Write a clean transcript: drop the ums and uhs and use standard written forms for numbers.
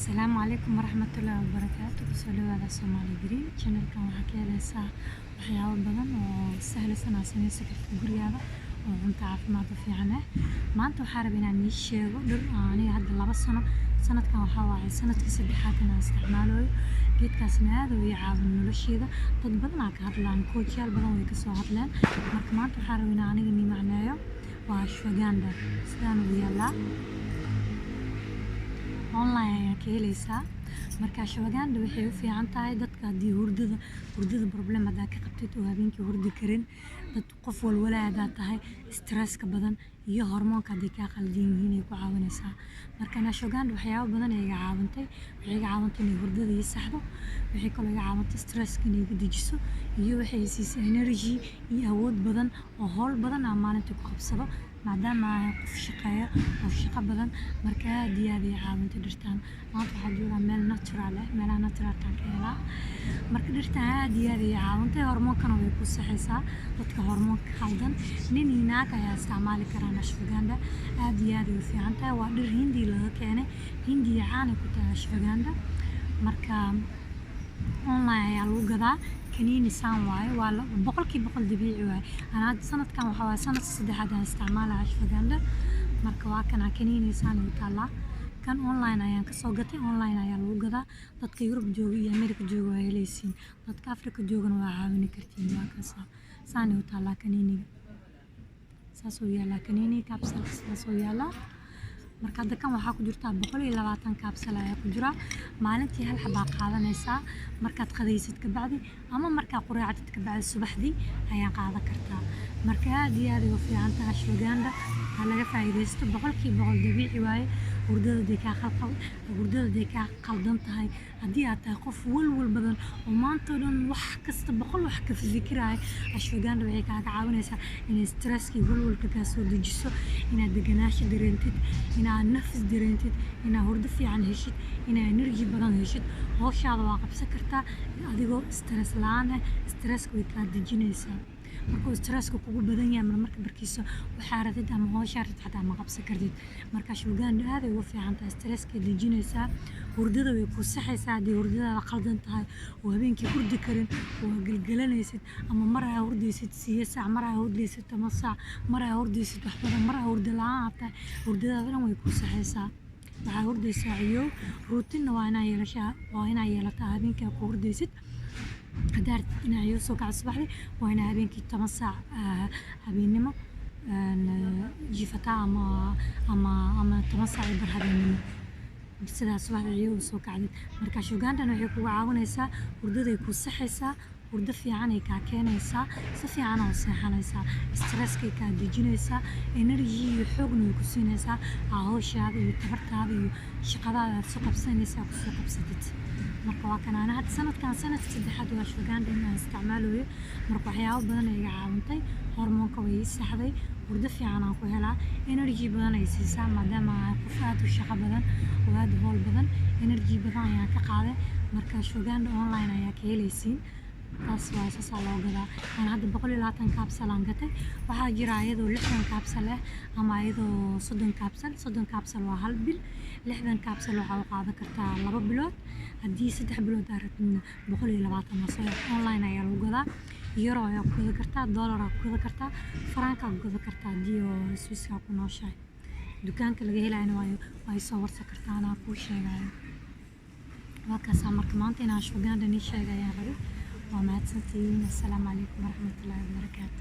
السلام عليكم ورحمة الله وبركاته. كسولو هذا سومالي جرين channel kan waxaa ka helaysaa waxyaabo badan oo sahlaysan aad samaysan kartid gurigaaga oo cunto caafimaad u fiican ah. Maanta waxaan rabaa inaan ii sheego dhir aniga hadda 2 sano sanadkan waxaa waaye sanadkii saddexaad inaan isticmaalayo geedkaasna aad uu ii caawin noloshayda. dad badan aa ka hadlaan coachyaal badan way ka soo hadleen. marka maanta waxaan rabaa inaan aniga nii macneeyo waa ashwagandha sidaan u yaalaa online ayaa ka helaysaa. marka ashwagandha waxay u fiican tahay dadka haddii hurdada problem haddaa ka qabtid oo habeenkii hurdi karin, dad qof walwala haddaa tahay, stresska badan iyo hormoonka hadday kaa qaldan yihiin ay ku caawinaysaa. marka ashwagandha waxyaabo badan ay iga caawintay. waxay iga caawintay inay hurdada ii saxdo, waxay kaloo iga caawintay stresska inay iga dejiso, iyo waxay siisay energy iyo awood badan oo hawl badan aan maalintii ku qabsado maadaama aan qof shaqeeyo oo shaqo badan. marka aad iyo aad ay caawintay dhirtaan. maanta waxaa joogaa meel natural ah, meelaha naturalkaan ka helaa. marka dhirtaan aad iyo aad ay caawintay. hormoonkana way ku saxaysaa dadka hormoonka khaldan. nin iyo naag ayaa isticmaali karaan ashwagandha. aad iyo aad ay u fiican tahay. waa dhir hindi laga keenay, hindiya caan ay ku tahay ashwagandha. marka online ayaa lagu gadaa. kaniini saan waaye, waa 100% dabiici waaye. ana sanadkan waxaa waaye sanadka saddexaad aan isticmaalaa ashwagandha. marka waa kana kaniini saan u taalaa. kan online ayaan kasoo gatay, online ayaa lagu gadaa. dadka Yurub jooga iyo Amerika jooga waa helaysiin, dadka Afrika joogana waa caawini kartiin. waa kaasa saan u taalaa kaniiniga, saas uu yaalaa kaniini capsule saas uu yaalaa. marka hadda kan waxaa ku jirta 120 capsule ayaa ku jira. maalintii hal xabaa qaadanaysaa markaad qadaysid ka bacdi ama markaad quraacdid ka bacdi subaxdii ayaa qaadan kartaa. marka aad iyo aad ay u fiican tahay ashwagandha. ha laga faa'iidaysto, 100% dabiici waaye. hurdada kaa qaldan tahay, haddii aad tahay qof walwal badan oo maanta oo dhan wax kasta 100 wax ka fikiraya, ashwagandha waxay kaaga caawinaysaa inay stresska iyo walwalka kaa soo dejiso, inaad deganaansho dareentid, inaad nafis dareentid, inaad hurdo fiican heshid, inaad energy badan heshid. hawshaada waa qabsan kartaa adigoo stress la'aan ah. stresska way kaa dejinaysaa. markuu stresska kugu badan yahay marmarka barkiisa waxaa rabtid ama hawshaa rabtid xataa ma qabsan kartid. marka ashwagandha aad ay ugu fiican tahay, stresska dejinaysaa, hurdada way ku saxaysaa. haddii hurdadaada qaldan tahay oo habeenkii hurdi karin oo gelgelanaysid ama mar aa hurdaysid 8 saac, mar aa hurdaysid 10 saac, mar aa hurdaysid wax badan, mar aa hurdo la'aan aad tahay, hurdadaada dhan way ku saxaysaa. waxaa hurdaysaa iyo ruutinna waa inaa yeelataa habeenkii aad ku hurdaysid. haddaad inaa iyo soo kacdo subaxdii waa inaa habeenkii 10 saac habeennimo jiifataa ama 10 saac bar habeennimo sidaas subaxdii iyo soo kacdid. marka ashwagandhana waxay kugu caawinaysaa, hurdaday ku saxaysaa, hurdo fiican ay kaa keenaysaa, si fiican oo seexanaysaa, stresskay kaa dejinaysaa, energy iyo xoogna way ku siinaysaa. hawshaada iyo tabartaada iyo shaqadaada aad soo qabsanaysaa ku soo qabsatid. marka waa kan ana hadda sanadkan sanadka saddexaad waa ashwagandha inaan isticmaalayo. marka waxyaabo badan ay iga caawintay. hormoonka way ii saxday, hurdo fiican aan ku helaa, energy badan ay siisaa maadaama aan qof aad u shaqo badan oo aad u hawl badan, energy badan ayaan ka qaaday. marka ashwagandha online ayaa ka helaysiin. taas waa saasaa loo gadaa. aan hadda 120 capsule aan gatay. waxaa jira iyadoo 60 capsule ah ama iyadoo 30 capsule. 30 capsule waa hal bil, 60 capsule waxaa u qaadan kartaa 2 bilood. haddii 3 bilood aad rabtidna 120 online ayaa lagu gadaa. euro ayaa ku gada kartaa, dollar ayaa ku gada kartaa, franc ayaa ku gada kartaa haddii oo Swiss-ka ku nooshahay. dukaanka laga helayna waa soo warsan kartaa, anaa kuu sheegayo. waa kaasaa marka maanta inaan ashwagandha nii sheegayaan rabay. waa mahadsantihiin. assalaamu calaykum waraxmatullaahi wabarakaatu.